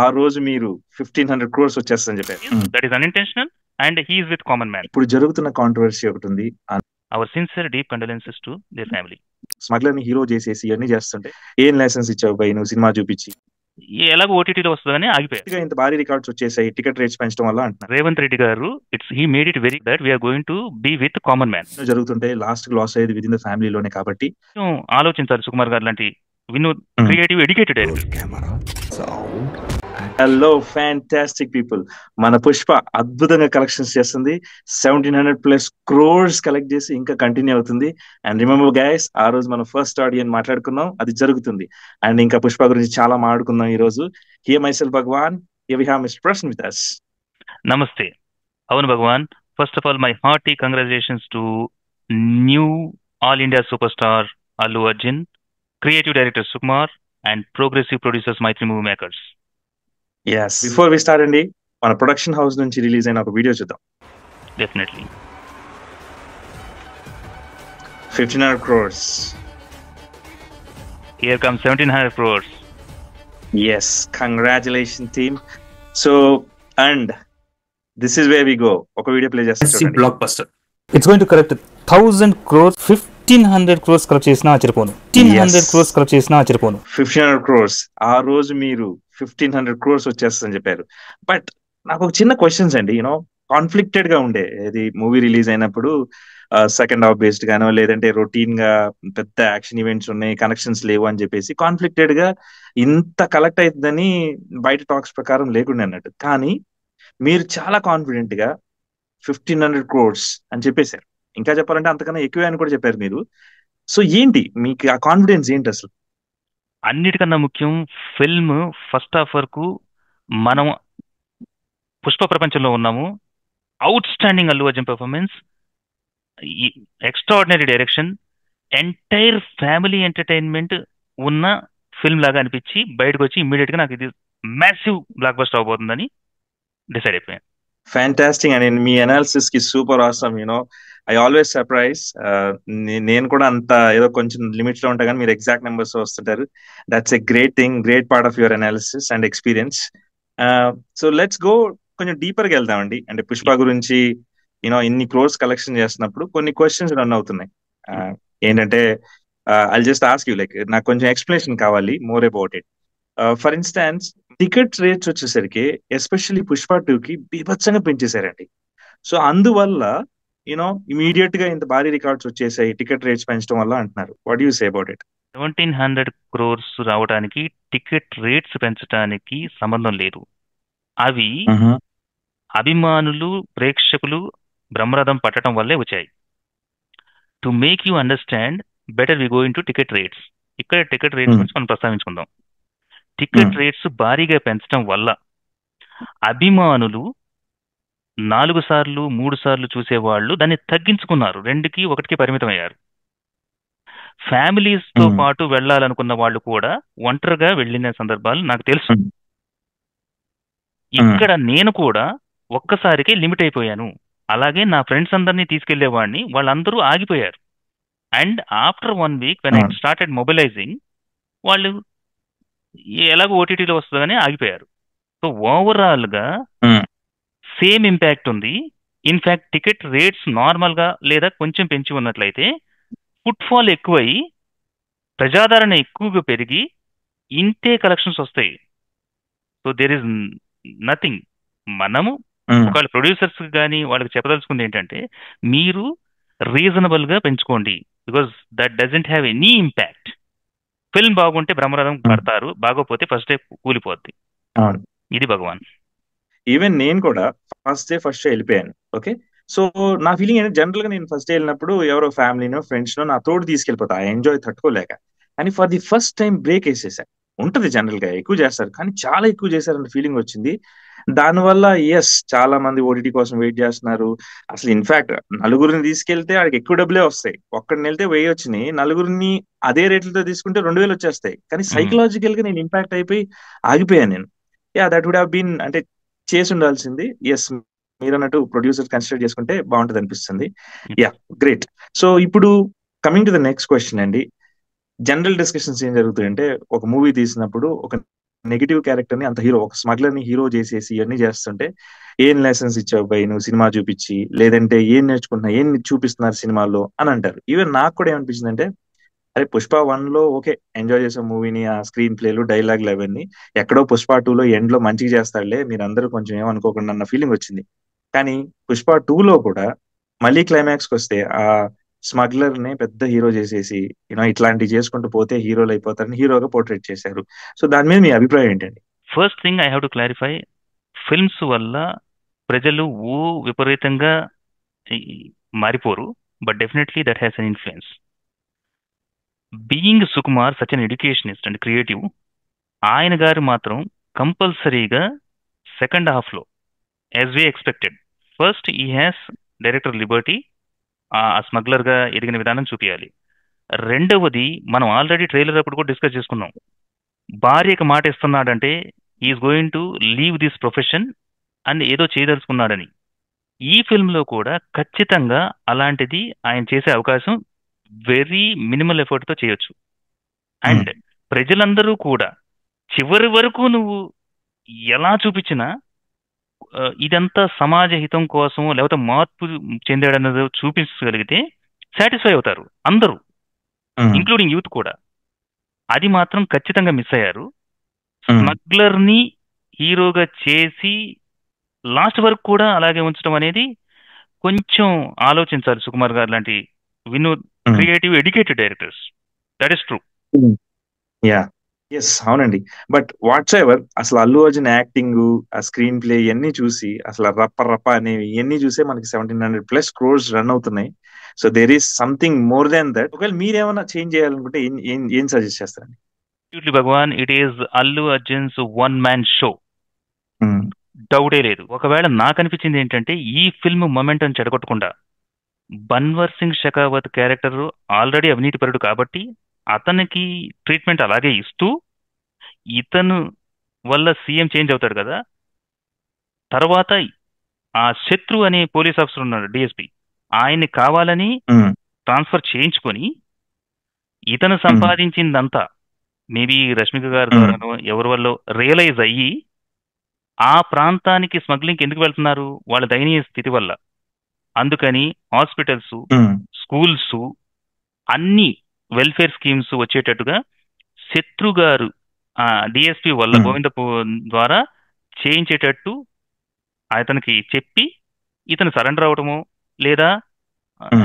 ఆ రోజు మీరు 1500 crores వచ్చేస్తుందని చెప్పారు. That is unintentional and he is with common man. ఇప్పుడు జరుగుతున్న కాంట్రవర్సీ ఒకటి ఉంది. Our sincere deep condolences to their family. Smuggler ని హీరో చేసేసి ఇవన్నీ చేస్తుంటే ఏం లైసెన్స్ ఇచ్చావు బై నువ్వు సినిమా చూపించి? ఎలాగో ఓటీటీలో వస్తుందని ఆగిపోయారు. ఇంత భారీ రికార్డ్స్ వచ్చేసాయి టికెట్ రేట్స్ పెంచడం వల్ల అంటున్నారు. రేవంత్ రెడ్డి గారు he made it very that we are going to be with common man. జరుగుతుంటే లాస్ట్ లాస్ అయ్యేది విదిన్ ద ఫ్యామిలీలోనే కాబట్టి ఆలోచించాలి సుకుమార్ గారు లాంటి Vinod creative educated. Hello fantastic people, మన పుష్ప అద్భుతంగా కలెక్షన్స్ చేస్తుంది. 1700+ crores కలెక్ట్ చేసి ఇంకా కంటిన్యూ అవుతుంది. అండ్ రిమెంబర్ గైస్, ఆ రోజు మనం ఫస్ట్ ఆడియన్ మాట్లాడుకున్నాం, అది జరుగుతుంది. అండ్ ఇంకా పుష్ప గురించి చాలా మాట్లాడుకుందాం ఈ రోజు. Here myself Bhagavan, here we have mister Prasan with us. నమస్తే. అవును Bhagavan, first of all my hearty congratulations to new all India super star Allu Arjun, creative director Sukumar and progressive producers Mythri movie makers. yes, before we start అండి, మన production house నుంచి release అయిన ఒక video చూద్దాం. Definitely 1500 crores. Here comes 1700 crores. Yes, congratulations team. So, and this is where we go. ఒక video play చేస్తాం. Blockbuster. It's going to collect 1000 crores, 1500 crores collect చేసినా ఆశ్చర్యపోను. 1500 crores collect చేసినా ఆశ్చర్యపోను. 1500 crores. ఆ రోజు మీరు 1500 crores వచ్చేస్తుందని చెప్పారు. బట్ నాకు ఒక చిన్న క్వశ్చన్స్ అండి, యూనో కాన్ఫ్లిక్టెడ్ గా ఉండే ఇది మూవీ రిలీజ్ అయినప్పుడు. సెకండ్ హాఫ్ బేస్డ్ గానో లేదంటే రొటీన్ గా పెద్ద యాక్షన్ ఈవెంట్స్ ఉన్నాయి, కనెక్షన్స్ లేవు అని చెప్పేసి కాన్ఫ్లిక్టెడ్ గా ఇంత కలెక్ట్ అవుతుందని బయట టాక్స్ ప్రకారం లేకుండా అన్నట్టు. కానీ మీరు చాలా కాన్ఫిడెంట్ గా 1500 crores అని చెప్పేశారు. ఇంకా చెప్పాలంటే అంతకన్నా ఎక్కువే అని కూడా చెప్పారు మీరు. సో ఏంటి మీకు ఆ కాన్ఫిడెన్స్ ఏంటి అసలు? అన్నిటికన్నా ముఖ్యం, ఫిల్మ్ ఫస్ట్ హాఫ్ వరకు మనం పుష్ప ప్రపంచంలో ఉన్నాము. Out standing Allu Arjun performance, extraordinary direction, entire family entertainment ఉన్న ఫిల్మ్ లాగా అనిపించి బయటకు వచ్చి ఇమ్మీడియట్ గా నాకు ఇది మ్యాసివ్ బ్లాక్ బస్టర్ అవబోతుందని డిసైడ్ అయిపోయాను. ఫ్యాంటాస్టిక్ అండి, మీ అనాలిసిస్ కి super awesome. You know I always surprise. నేను కూడా అంత ఏదో కొంచెం లిమిట్స్ లో ఉంటా కానీ మీరు ఎగ్జాక్ట్ నెంబర్స్ వస్తుంటారు. That's a great thing, great part of your analysis and experience. So let's go, కొంచెం డీపర్ గా వెళ్దామండి. అంటే పుష్ప గురించి యూనో ఇన్ని క్రోర్స్ కలెక్షన్ చేస్తున్నప్పుడు కొన్ని క్వశ్చన్స్ రన్ అవుతున్నాయి. ఏంటంటే I just ask you, like నాకు కొంచెం ఎక్స్ప్లెనేషన్ కావాలి more about it. For instance ticket rates వచ్చేసరికి ఎస్పెషల్లీ పుష్ప 2కి బీభత్సంగా పెంచేశారండి. సో అందువల్ల యూనో ఇమీడియట్ గా ఇంత భారీ రికార్డ్స్ వచ్చేసాయి టికెట్ రేట్స్ పెంచడం వల్ల అంటున్నారు. What you say about it? 1700 crores రావడానికి టికెట్ రేట్స్ పెంచడానికి సంబంధం లేదు. అవి అభిమానులు ప్రేక్షకులు బ్రహ్మరథం పట్టడం వల్లే వచ్చాయి. To make you understand better we go into ticket rates. ఇక్కడ టికెట్ రేట్స్ గురించి మనం ప్రస్తావించుకుందాం. టికెట్ రేట్స్ భారీగా పెంచడం వల్ల అభిమానులు 4 సార్లు 3 సార్లు చూసేవాళ్ళు దాన్ని తగ్గించుకున్నారు, 2కి 1కి పరిమితం అయ్యారు. ఫ్యామిలీస్ తో పాటు వెళ్ళాలనుకున్న వాళ్ళు కూడా ఒంటరిగా వెళ్ళిన సందర్భాలు నాకు తెలుసు. ఇక్కడ నేను కూడా ఒక్కసారికి లిమిట్ అయిపోయాను. అలాగే నా ఫ్రెండ్స్ అందరినీ తీసుకెళ్లేవాడిని, వాళ్ళందరూ ఆగిపోయారు. And after 1 week when I started mobilising, వాళ్ళు ఎలాగో ఓటీటీలో వస్తుందని ఆగిపోయారు. సో ఓవరాల్ గా సేమ్ ఇంపాక్ట్ ఉంది. ఇన్ఫాక్ట్ టికెట్ రేట్స్ నార్మల్ గా లేదా కొంచెం పెంచి ఉన్నట్లయితే ఫుట్ ఫాల్ ఎక్కువై ప్రజాదరణ ఎక్కువగా పెరిగి ఇంతే కలెక్షన్స్ వస్తాయి. So there is nothing. మనము ఒకవేళ ప్రొడ్యూసర్స్ కానీ వాళ్ళకి చెప్పదలుచుకుంది ఏంటంటే, మీరు రీజనబుల్ గా పెంచుకోండి, because that doesn't have any impact. Film బాగుంటే బ్రహ్మరథం కడతారు, బాగోపోతే ఫస్ట్ డే కూలిపోద్ది. ఇది భగవాన్. ఈవెన్ నేను కూడా ఫస్ట్ డే వెళ్ళిపోయాను. ఓకే, సో నా ఫీలింగ్ ఏంటంటే జనరల్ గా నేను ఫస్ట్ డే వెళ్ళినప్పుడు ఎవరో ఫ్యామిలీనో ఫ్రెండ్స్ నో నా తోడు తీసుకెళ్ళిపోతా, ఆ ఎంజాయ్ తట్టుకోలేక. కానీ for the first time break వేసేసా. ఉంటది జనరల్ గా ఎక్కువ చేస్తారు, కానీ చాలా ఎక్కువ చేశారన్న ఫీలింగ్ వచ్చింది. దానివల్ల ఎస్, చాలా మంది ఓటీటీ కోసం వెయిట్ చేస్తున్నారు. అసలు ఇన్ఫాక్ట్ నలుగురిని తీసుకెళ్తే వాడికి ఎక్కువ డబ్బులే వస్తాయి. ఒక్కడిని వెళ్తే 1000 వచ్చినాయి, నలుగురిని అదే రేట్లతో తీసుకుంటే 2000 వచ్చేస్తాయి. కానీ సైకలాజికల్ గా నేను ఇంపాక్ట్ అయిపోయి ఆగిపోయాను నేను. Yeah, that would have been, అంటే చేసి ఉండాల్సింది. ఎస్, మీరు అన్నట్టు ప్రొడ్యూసర్ కన్సిడర్ చేసుకుంటే బాగుంటది అనిపిస్తుంది. Yeah, great. సో ఇప్పుడు coming to the next question అండి. జనరల్ డిస్కషన్స్ ఏం జరుగుతాయంటే, ఒక మూవీ తీసినప్పుడు ఒక నెగిటివ్ క్యారెక్టర్ ని అంత హీరో, ఒక స్మగ్లర్ ని హీరో చేసేసి ఇవన్నీ చేస్తుంటే ఏం లెసన్స్ ఇచ్చావు బై నువ్వు సినిమా చూపించి, లేదంటే ఏం నేర్చుకుంటున్నా, ఏం చూపిస్తున్నారు సినిమాలో అని అంటారు. ఈవెన్ నాకు కూడా ఏమనిపించింది అంటే, అరే పుష్ప 1 లో ఓకే ఎంజాయ్ చేసే మూవీని, ఆ స్క్రీన్ ప్లేలు డైలాగులు అవన్నీ, ఎక్కడో పుష్ప 2 లో ఎండ్ లో మంచిగా చేస్తాడులే మీరందరూ కొంచెం ఏమనుకోకుండా అన్న ఫీలింగ్ వచ్చింది. కానీ పుష్ప 2 లో కూడా మళ్ళీ క్లైమాక్స్ కి వస్తే ఆ స్మగ్లర్ ని పెద్ద హీరో చేసేసి ఇట్లాంటివి చేసుకుంటూ పోతే హీరోలు అయిపోతారని హీరోగా పోర్ట్రేట్ చేశారు. సో దాని మీద మీ అభిప్రాయం ఏంటండి? First thing I have to clarify, films వల్ల ప్రజలు విపరీతంగా మారిపోరు, but definitely that has an influence. Being Sukumar such an educationist and creative, ఆయన గారు మాత్రం కంపల్సరీగా సెకండ్ హాఫ్లో, యాజ్ వీ ఎక్స్పెక్టెడ్, ఫస్ట్ ఈ హ్యాస్ డైరెక్టర్ లిబర్టీ, ఆ స్మగ్లర్గా ఎదిగిన విధానం చూపించాలి. రెండవది, మనం ఆల్రెడీ ట్రైలర్ అప్పుడు కూడా డిస్కస్ చేసుకున్నాం, భార్యకి మాట ఇస్తున్నాడంటే is going to leave this profession అని ఏదో చేయదలుచుకున్నాడని. ఈ ఫిల్మ్లో కూడా ఖచ్చితంగా అలాంటిది ఆయన చేసే అవకాశం వెరీ మినిమల్ ఎఫర్ట్తో చేయొచ్చు. అండ్ ప్రజలందరూ కూడా చివరి వరకు నువ్వు ఎలా చూపించినా ఇదంతా సమాజ హితం కోసం లేకపోతే మార్పు చెందాడన్నది చూపించగలిగితే సాటిస్ఫై అవుతారు అందరూ, ఇంక్లూడింగ్ యూత్ కూడా. అది మాత్రం ఖచ్చితంగా మిస్ అయ్యారు. స్మగ్లర్ ని హీరోగా చేసి లాస్ట్ వరకు కూడా అలాగే ఉంచడం అనేది కొంచెం ఆలోచించాలి సుకుమార్ గారు లాంటి Vinod creative educated directors. That is true. Yeah, yes, అవునండి. బట్ వాట్స్ ఎవర్, అసలు అల్లు అర్జున్ యాక్టింగ్, ఆ స్క్రీన్ ప్లే ఇవన్నీ చూసి అసలు రప్ప రప్ప అనేవి ఇవన్నీ చూసే మనకి 1700+ crores రన్ అవుతున్నాయి. So there is something more than that. ఒకవేళ మీరేమైనా చేంజ్ చేయాలనుకుంటే ఏం సజెస్ట్ చేస్తారండి? Bhagavan, it is Allu Arjun's one man show, డౌటే లేదు. ఒకవేళ నాకు అనిపించింది ఏంటంటే, ఈ ఫిల్మ్ మొమెంటం చెడగొట్టకుండా బన్వర్ సింగ్ షెకావత్ క్యారెక్టర్ ఆల్రెడీ అవినీతిపరుడు కాబట్టి అతనికి ట్రీట్మెంట్ అలాగే ఇస్తూ, ఇతను వల్ల సీఎం చేంజ్ అవుతాడు కదా, తర్వాత ఆ శత్రు అనే పోలీస్ ఆఫీసర్ ఉన్నాడు డిఎస్పీ, ఆయన్ని కావాలని ట్రాన్స్ఫర్ చేయించుకొని ఇతను సంపాదించిందంతా మేబీ రష్మిక గారి ద్వారానో ఎవరి వల్ల రియలైజ్ అయ్యి ఆ ప్రాంతానికి స్మగ్లింగ్ ఎందుకు వెళ్తున్నారు, వాళ్ళ దయనీయ స్థితి వల్ల. అందుకని హాస్పిటల్స్, స్కూల్స్, అన్ని వెల్ఫేర్ స్కీమ్స్ వచ్చేటట్టుగా శత్రు గారు ఆ డిఎస్పీ వల్ల గోవింద ద్వారా చేయించేటట్టు అతనికి చెప్పి ఇతను సరెండర్ అవటము, లేదా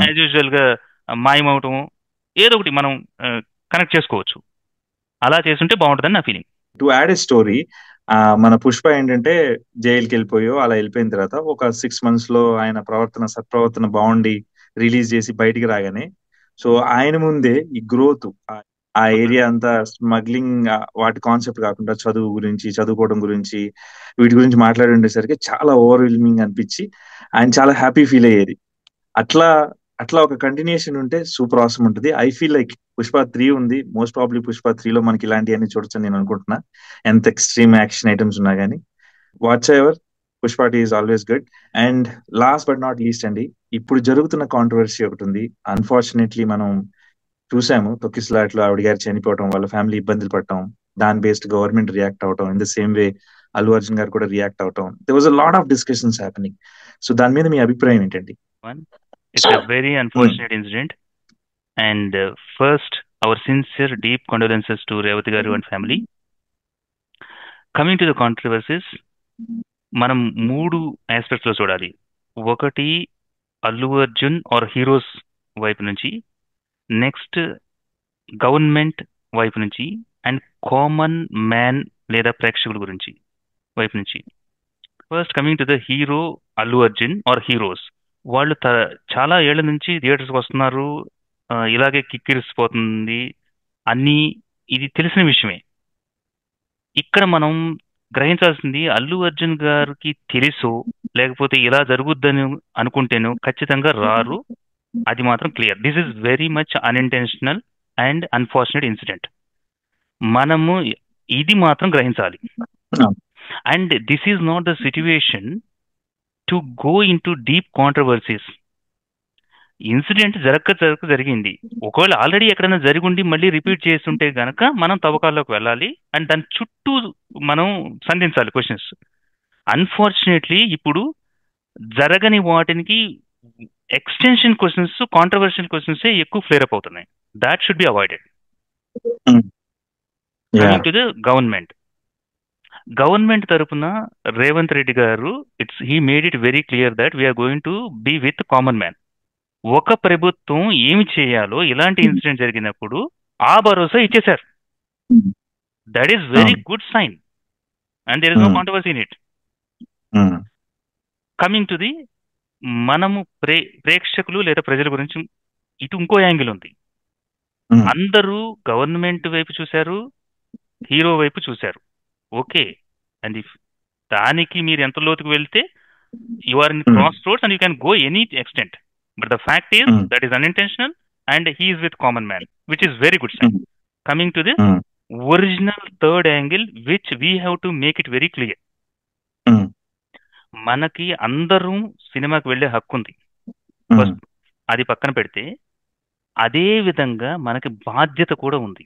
యాజ్ యూజువల్ గా మాయమవటము, ఏదో ఒకటి మనం కనెక్ట్ చేసుకోవచ్చు. అలా చేస్తుంటే బాగుంటుందని నా feeling. To add a story, మన పుష్ప ఏంటంటే జైలుకి వెళ్ళిపోయో అలా వెళ్ళిపోయిన తర్వాత ఒక 6 months లో ఆయన సత్ప్రవర్తన బాగుండి రిలీజ్ చేసి బయటికి రాగానే, సో ఆయన ముందే ఈ గ్రోత్, ఆ ఏరియా అంతా స్మగ్లింగ్ వాటి కాన్సెప్ట్ కాకుండా చదువు గురించి, చదువుకోవడం గురించి, వీటి గురించి మాట్లాడి ఉండేసరికి చాలా ఓవర్వెల్మింగ్ అనిపించి ఆయన చాలా హ్యాపీ ఫీల్ అయ్యేది. అట్లా ఒక కంటిన్యూషన్ ఉంటే సూపర్ ఆసమ్ ఉంటుంది. ఐ ఫీల్ లైక్ పుష్ప 3 ఉంది, మోస్ట్ ప్రాబ్లీ పుష్ప 3లో మనకి ఇలాంటివన్నీ చూడొచ్చని నేను అనుకుంటున్నా, ఎంత ఎక్స్ట్రీమ్ యాక్షన్ ఐటమ్స్ ఉన్నా కానీ. What's ever, Pushpa 2 is always good. And last but not least అండి, ఇప్పుడు జరుగుతున్న కాంట్రవర్సీ ఒకటి ఉంది. అన్ఫార్చునేట్లీ మనం చూసాము, తొక్కిసలాట్లో ఆవిడ గారు చనిపోవటం, వాళ్ళ ఫ్యామిలీ ఇబ్బందులు పడటం, దాని బేస్డ్ గవర్నమెంట్ రియాక్ట్ అవటం, in the same way Allu Arjun garu కూడా రియాక్ట్ అవటం. There was a lot of discussions happening. So దాని మీద మీ అభిప్రాయం ఏంటండి? It's a very unfortunate incident, and first our sincere deep condolences to Revati garu and family. Coming to the controversies, మనం 3 aspects లో చూడాలి. ఒకటి అల్లు అర్జున్ ఆర్ హీరోస్ వైపు నుంచి, నెక్స్ట్ గవర్నమెంట్ వైపు నుంచి, అండ్ కామన్ మ్యాన్ లేదా ప్రేక్షకుల గురించి వైపు నుంచి. First coming to the hero Allu Arjun or heroes, వాళ్ళు చాలా ఏళ్ల నుంచి థియేటర్స్కి వస్తున్నారు, ఇలాగే కిక్కిరిసిపోతుంది అన్నీ, ఇది తెలిసిన విషయమే. ఇక్కడ మనం గ్రహించాల్సింది, అల్లు అర్జున్ గారికి తెలుసు లేకపోతే ఇలా జరుగుద్దని అనుకుంటేను ఖచ్చితంగా రారు, అది మాత్రం clear. This is very much unintentional and unfortunate incident. మనము ఇది మాత్రం గ్రహించాలి. And this is not the situation to go into deep controversies. Incident జరిగింది. ఒకవేళ ఆల్రెడీ ఎక్కడైనా జరిగి ఉండి మళ్ళీ రిపీట్ చేస్తుంటే గనక మనం తవ్వకాల్లోకి వెళ్ళాలి అండ్ దాని చుట్టూ మనం సంధించాలి క్వశ్చన్స్. అన్ఫార్చునేట్లీ ఇప్పుడు జరగని వాటికి ఎక్స్టెన్షన్ క్వశ్చన్స్, కాంట్రవర్షియల్ క్వశ్చన్స్ ఎక్కువ ఫ్లేర్ అప్ అవుతున్నాయి. That should be avoided. Coming to the government తరపున Revanth Reddy garu he made it very clear that we are going to be with common man. ఒక ప్రభుత్వం ఏమి చేయాలో ఇలాంటి ఇన్సిడెంట్ జరిగినప్పుడు ఆ భరోసా ఇచ్చేశారు. That is very good sign and there is no controversy in it. Coming to the మనము ప్రేక్షకులు లేదా ప్రజల గురించి ఇటు ఇంకో యాంగిల్ ఉంది. అందరూ గవర్నమెంట్ వైపు చూశారు, హీరో వైపు చూశారు. ఓకే, అండ్ ఇఫ్ దానికి మీరు ఎంత లోతుకు వెళ్తే you are in crossroads and you can go any extent. But the fact is that is unintentional and he is with common man, which is very good sign. Coming to the original third angle which we have to make it very clear. మనకి అందరూ సినిమాకి వెళ్లే హక్కు ఉంది, అది పక్కన పెడితే అదే విధంగా మనకి బాధ్యత కూడా ఉంది.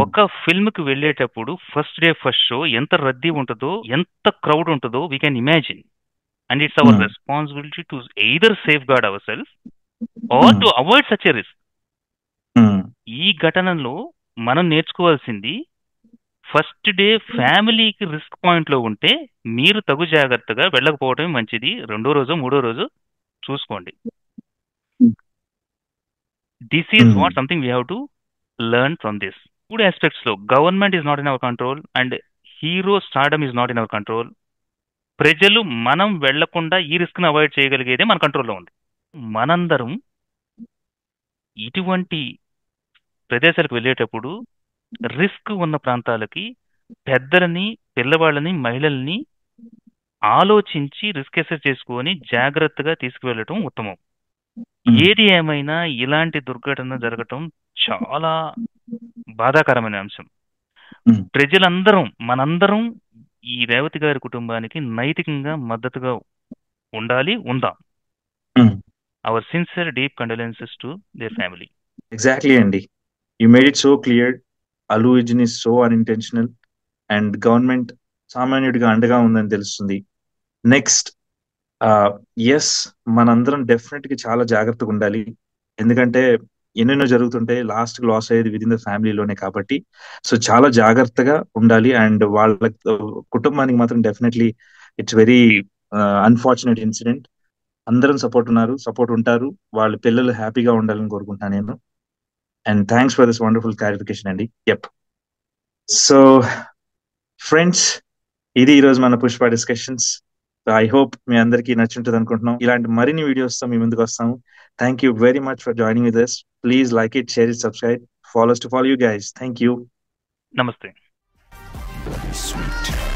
ఒక ఫిల్మ్ కి వెళ్ళేటప్పుడు ఫస్ట్ డే ఫస్ట్ షో ఎంత రద్దీ ఉంటుందో, ఎంత క్రౌడ్ ఉంటుందో we can imagine. And it's our responsibility to either safeguard our self or to avoid such a risk. ఈ ఘటనలో మనం నేర్చుకోవాల్సింది, ఫస్ట్ డే ఫ్యామిలీకి రిస్క్ పాయింట్ లో ఉంటే మీరు తగు జాగ్రత్తగా వెళ్ళకపోవడమే మంచిది. రెండో రోజు మూడో రోజు చూసుకోండి. This is what something we have to learn from this. Good aspects లో government is not in our control and hero stardom is not in our control. ప్రజలు మనం వెళ్లకుండా ఈ రిస్క్ ని అవాయిడ్ చేయగలిగేదే మన కంట్రోల్లో ఉంది. మనందరం ఇటువంటి ప్రదేశాలకు వెళ్ళేటప్పుడు రిస్క్ ఉన్న ప్రాంతాలకి పెద్దలని, పిల్లవాళ్ళని, మహిళల్ని ఆలోచించి రిస్క్ అసెస్ చేసుకొని జాగ్రత్తగా తీసుకువెళ్ళటం ఉత్తమం. ఏది ఏమైనా ఇలాంటి దుర్ఘటన జరగటం చాలా బాధాకరమైన అంశం. ప్రజలందరం, మనందరం ఈ రేవతి గారి కుటుంబానికి నైతికంగా మద్దతుగా ఉండాలి, ఉందాం. Our sincere deep condolences to their family. Exactly అండి, you made it so clear. Allu Arjun is so unintentional and government సామాన్యుడిగా అండగా ఉందని తెలుస్తుంది. నెక్స్ట్, ఎస్, మనందరం డెఫినెట్ గా చాలా జాగ్రత్తగా ఉండాలి. ఎందుకంటే ఎన్నెన్నో జరుగుతుంటే లాస్ట్ లాస్ అయ్యేది విదిన్ ద ఫ్యామిలీలోనే కాబట్టి సో చాలా జాగ్రత్తగా ఉండాలి. అండ్ వాళ్ళ కుటుంబానికి మాత్రం definitely it's very unfortunate incident. అందరం సపోర్ట్ ఉంటారు. వాళ్ళ పిల్లలు హ్యాపీగా ఉండాలని కోరుకుంటున్నాను నేను. And thanks for this wonderful clarification అండి. యప్. సో ఫ్రెండ్స్, ఇది ఈరోజు మన పుష్ప డిస్కషన్స్. ఐ హోప్ మీ అందరికీ నచ్చుంటుంది అనుకుంటున్నాం. ఇలాంటి మరిన్ని వీడియోస్ తో మీ ముందుకు వస్తాము. Thank you very much for joining with us. Please like it, share it, subscribe. Follow us to follow you guys. Thank you. Namaste. Sweet.